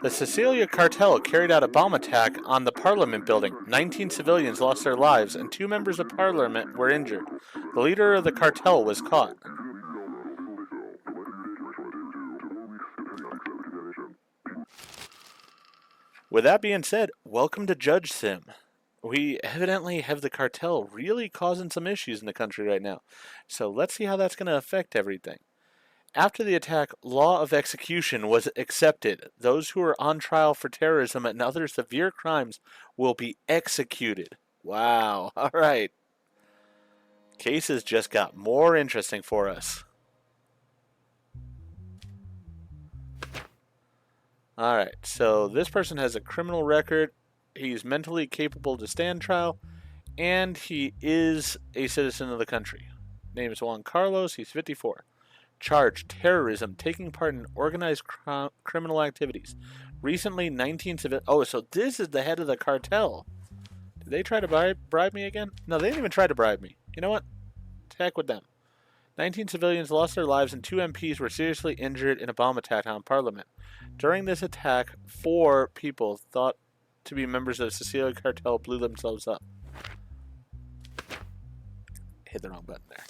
The Sicilia Cartel carried out a bomb attack on the Parliament building. 19 civilians lost their lives and 2 members of Parliament were injured. The leader of the cartel was caught. With that being said, welcome to JudgeSim. We evidently have the cartel really causing some issues in the country right now. So let's see how that's going to affect everything. After the attack, law of execution was accepted. Those who are on trial for terrorism and other severe crimes will be executed. Wow. All right. Cases just got more interesting for us. All right. So this person has a criminal record. He's mentally capable to stand trial. And he is a citizen of the country. Name is Juan Carlos. He's 54. Charged terrorism, taking part in organized criminal activities. Recently, 19 civilians. Oh, so this is the head of the cartel. Did they try to bribe me again? No, they didn't even try to bribe me. You know what? Heck with them. 19 civilians lost their lives and 2 MPs were seriously injured in a bomb attack on Parliament. During this attack, 4 people thought to be members of the Sicilia cartel blew themselves up. Hit the wrong button there.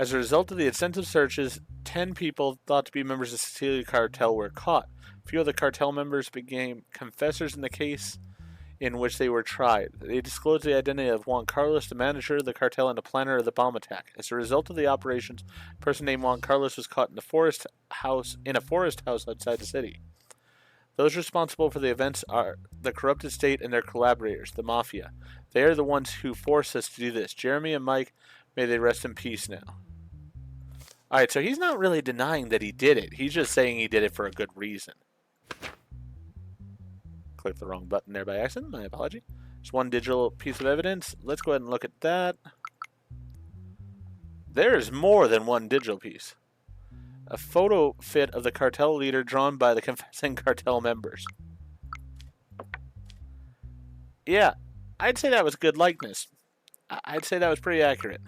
As a result of the extensive searches, 10 people thought to be members of the Sicilia cartel were caught. A few of the cartel members became confessors in the case in which they were tried. They disclosed the identity of Juan Carlos, the manager of the cartel and the planner of the bomb attack. As a result of the operations, a person named Juan Carlos was caught in a forest house outside the city. Those responsible for the events are the corrupted state and their collaborators, the mafia. They are the ones who forced us to do this. Jeremy and Mike, may they rest in peace now. Alright, so he's not really denying that he did it. He's just saying he did it for a good reason. Clicked the wrong button there by accident. My apology. Just one digital piece of evidence. Let's go ahead and look at that. There's more than one digital piece. A photo fit of the cartel leader drawn by the confessing cartel members. Yeah, I'd say that was good likeness. I'd say that was pretty accurate.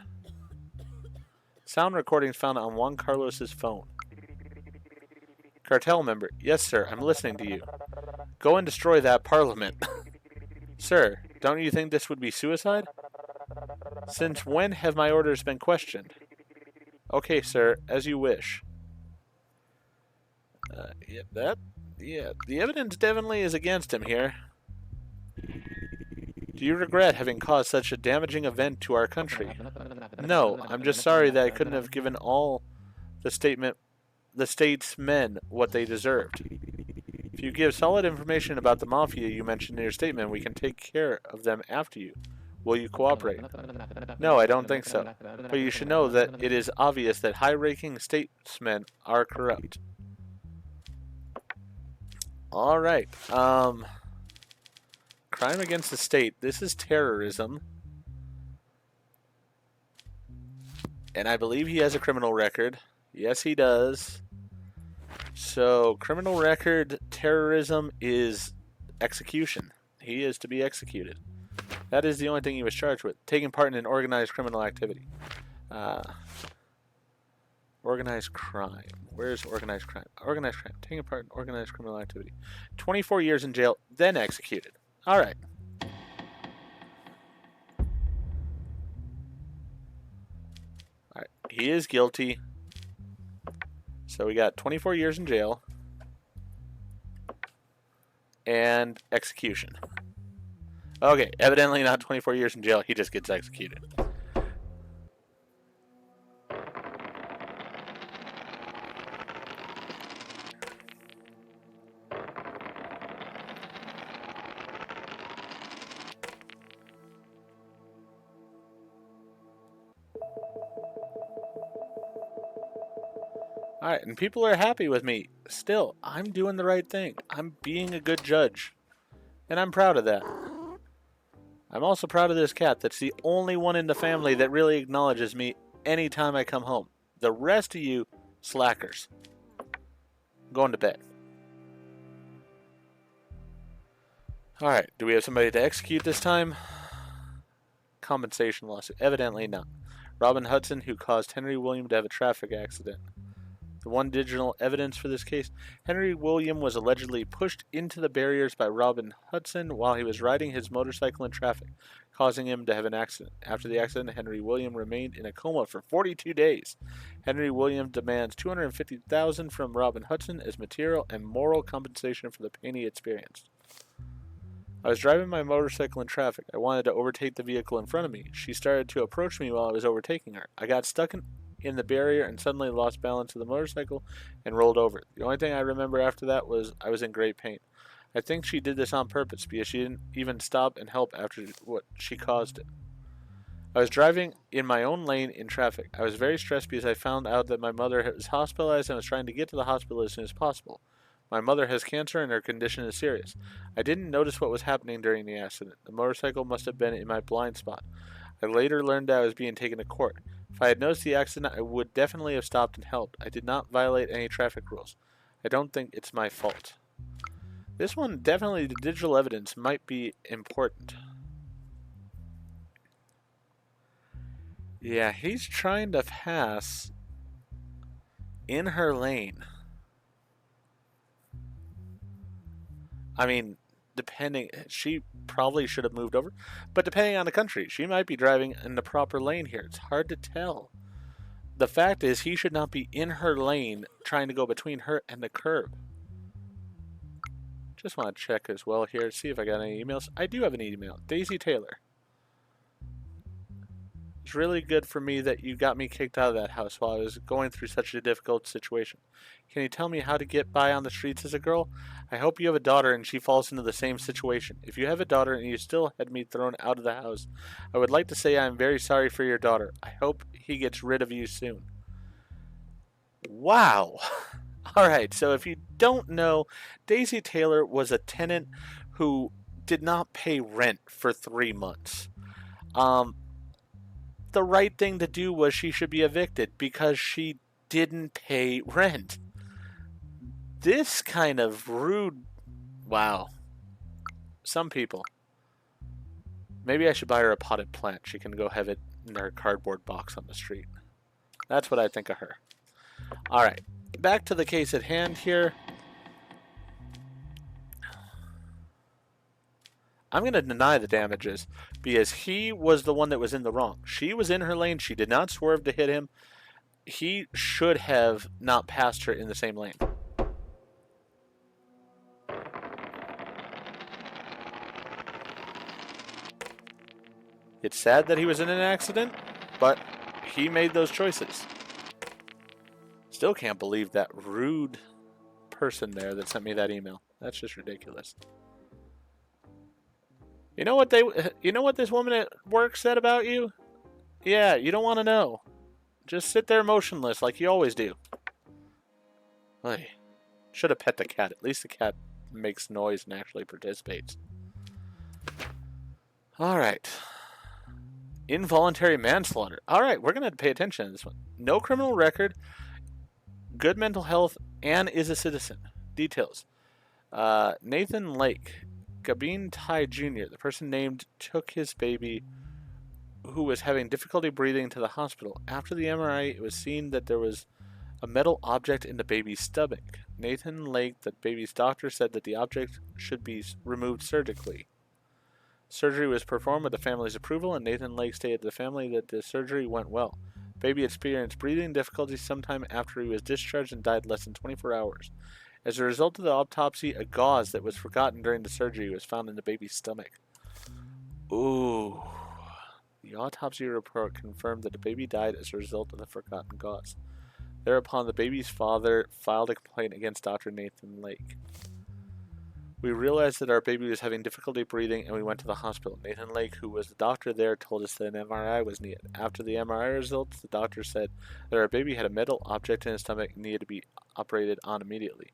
Sound recordings found on Juan Carlos's phone. Cartel member, yes sir, I'm listening to you. Go and destroy that parliament. Sir, don't you think this would be suicide? Since when have my orders been questioned? Okay sir, as you wish. The evidence definitely is against him here. Do you regret having caused such a damaging event to our country? No, I'm just sorry that I couldn't have given all the state's men what they deserved. If you give solid information about the mafia you mentioned in your statement, we can take care of them after you. Will you cooperate? No, I don't think so. But you should know that it is obvious that high-ranking statesmen are corrupt. Alright, crime against the state. This is terrorism. And I believe he has a criminal record. Yes, he does. So, criminal record, terrorism is execution. He is to be executed. That is the only thing he was charged with. Taking part in an organized criminal activity. Organized crime. Where's organized crime? Organized crime. Taking part in organized criminal activity. 24 years in jail, then executed. Alright. Alright. He is guilty. So we got 24 years in jail. And execution. Okay, evidently not 24 years in jail. He just gets executed. Alright, and people are happy with me. Still, I'm doing the right thing. I'm being a good judge. And I'm proud of that. I'm also proud of this cat. That's the only one in the family that really acknowledges me anytime I come home. The rest of you, slackers. I'm going to bed. Alright, do we have somebody to execute this time? Compensation lawsuit. Evidently not. Robin Hudson, who caused Henry William to have a traffic accident. The one digital evidence for this case, Henry William was allegedly pushed into the barriers by Robin Hudson while he was riding his motorcycle in traffic, causing him to have an accident. After the accident, Henry William remained in a coma for 42 days. Henry William demands $250,000 from Robin Hudson as material and moral compensation for the pain he experienced. I was driving my motorcycle in traffic. I wanted to overtake the vehicle in front of me. She started to approach me while I was overtaking her. I got stuck in the barrier and suddenly lost balance of the motorcycle and rolled over. The only thing I remember after that was I was in great pain. I think she did this on purpose because she didn't even stop and help after what she caused it. I was driving in my own lane in traffic. I was very stressed because I found out that my mother was hospitalized and was trying to get to the hospital as soon as possible. My mother has cancer and her condition is serious. I didn't notice what was happening during the accident. The motorcycle must have been in my blind spot. I later learned that I was being taken to court. If I had noticed the accident, I would definitely have stopped and helped. I did not violate any traffic rules. I don't think it's my fault. This one, definitely the digital evidence might be important. Yeah, he's trying to pass in her lane. I mean, she probably should have moved over, but depending on the country, she might be driving in the proper lane here. It's hard to tell. The fact is, he should not be in her lane trying to go between her and the curb. Just want to check as well here, see if I got any emails. I do have an email. Daisy Taylor. It's really good for me that you got me kicked out of that house while I was going through such a difficult situation. Can you tell me how to get by on the streets as a girl? I hope you have a daughter and she falls into the same situation. If you have a daughter and you still had me thrown out of the house, I would like to say I am very sorry for your daughter. I hope he gets rid of you soon. Wow. Alright, so if you don't know, Daisy Taylor was a tenant who did not pay rent for 3 months. The right thing to do was she should be evicted because she didn't pay rent. This kind of rude... Wow. Some people. Maybe I should buy her a potted plant. She can go have it in her cardboard box on the street. That's what I think of her. Alright. Back to the case at hand here. I'm going to deny the damages because he was the one that was in the wrong. She was in her lane. She did not swerve to hit him. He should have not passed her in the same lane. It's sad that he was in an accident, but he made those choices. Still can't believe that rude person there that sent me that email. That's just ridiculous. You know what this woman at work said about you? Yeah, you don't want to know. Just sit there motionless like you always do. Hey, should have pet the cat. At least the cat makes noise and actually participates. Alright. Involuntary manslaughter. Alright, we're going to have to pay attention to this one. No criminal record, good mental health, and is a citizen. Details. Nathan Lake. Gabin Tai Jr., the person named, took his baby who was having difficulty breathing to the hospital. After the MRI, it was seen that there was a metal object in the baby's stomach. Nathan Lake, the baby's doctor, said that the object should be removed surgically. Surgery was performed with the family's approval, and Nathan Lake stated to the family that the surgery went well. Baby experienced breathing difficulties sometime after he was discharged and died less than 24 hours. As a result of the autopsy, a gauze that was forgotten during the surgery was found in the baby's stomach. Ooh. The autopsy report confirmed that the baby died as a result of the forgotten gauze. Thereupon, the baby's father filed a complaint against Dr. Nathan Lake. We realized that our baby was having difficulty breathing and we went to the hospital. Nathan Lake, who was the doctor there, told us that an MRI was needed. After the MRI results, the doctor said that our baby had a metal object in his stomach and needed to be operated on immediately.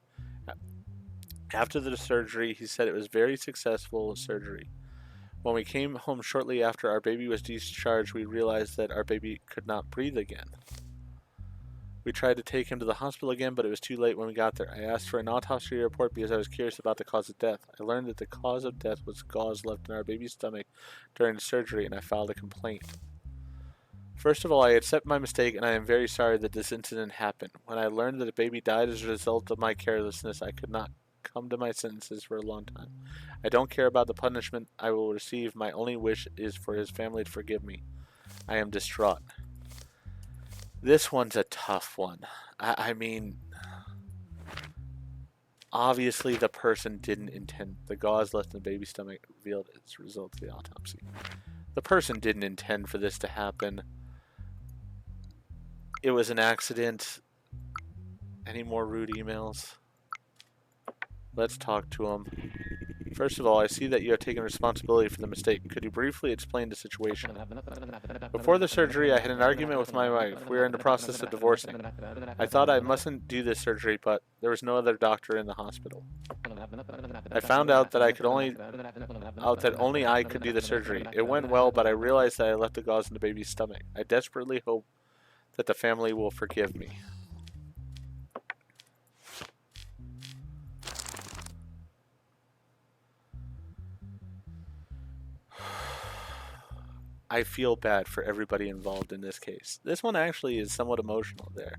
After the surgery, he said it was very successful surgery. When we came home shortly after our baby was discharged, we realized that our baby could not breathe again. We tried to take him to the hospital again, but it was too late when we got there. I asked for an autopsy report because I was curious about the cause of death. I learned that the cause of death was gauze left in our baby's stomach during the surgery, and I filed a complaint. First of all, I accept my mistake and I am very sorry that this incident happened. When I learned that a baby died as a result of my carelessness, I could not come to my senses for a long time. I don't care about the punishment I will receive. My only wish is for his family to forgive me. I am distraught. This one's a tough one. I mean, obviously the person didn't intend. The gauze left in the baby's stomach revealed as a result of the autopsy. The person didn't intend for this to happen. It was an accident. Any more rude emails? Let's talk to him. First of all, I see that you have taken responsibility for the mistake. Could you briefly explain the situation? Before the surgery, I had an argument with my wife. We are in the process of divorcing. I thought I mustn't do this surgery, but there was no other doctor in the hospital. I found out that only I could do the surgery. It went well, but I realized that I left the gauze in the baby's stomach. I desperately hope that the family will forgive me. I feel bad for everybody involved in this case. This one actually is somewhat emotional there.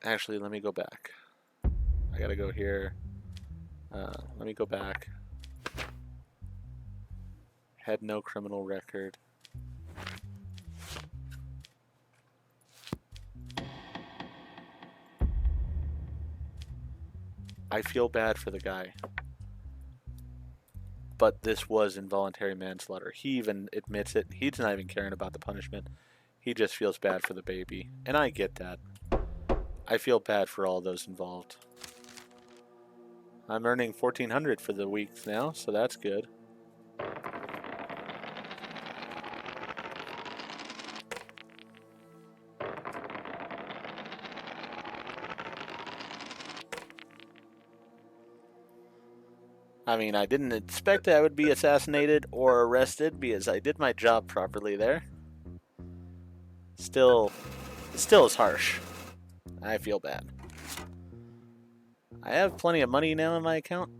Actually, let me go back. I gotta go here. Let me go back. Had no criminal record. I feel bad for the guy. But this was involuntary manslaughter. He even admits it. He's not even caring about the punishment. He just feels bad for the baby. And I get that. I feel bad for all those involved. I'm earning $1,400 for the week now, so that's good. I mean, I didn't expect that I would be assassinated or arrested because I did my job properly there. Still is harsh. I feel bad. I have plenty of money now in my account.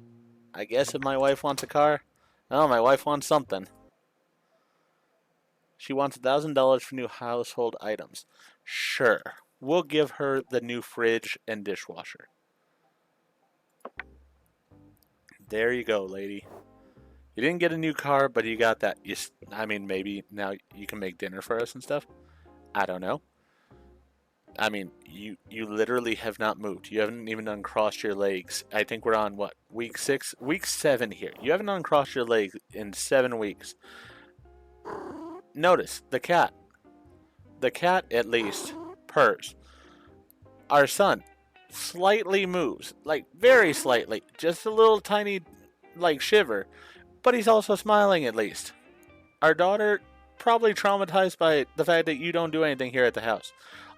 I guess if my wife wants a car, oh, my wife wants something. She wants $1,000 for new household items. Sure, we'll give her the new fridge and dishwasher. There you go, lady. You didn't get a new car, but you got that. I mean, maybe now you can make dinner for us and stuff. I don't know. I mean, you literally have not moved. You haven't even uncrossed your legs. I think we're on, what, week 6? Week 7 here. You haven't uncrossed your legs in 7 weeks. Notice, the cat. The cat, at least, purrs. Our son slightly moves. Like, very slightly. Just a little tiny, like, shiver. But he's also smiling, at least. Our daughter, probably traumatized by the fact that you don't do anything here at the house.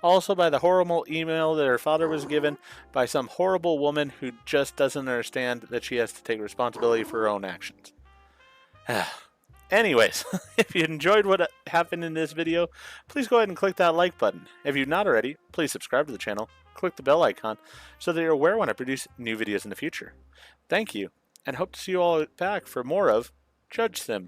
Also by the horrible email that her father was given by some horrible woman who just doesn't understand that she has to take responsibility for her own actions. Anyways, if you enjoyed what happened in this video, please go ahead and click that like button. If you've not already, please subscribe to the channel, click the bell icon so that you're aware when I produce new videos in the future. Thank you, and hope to see you all back for more of JudgeSim.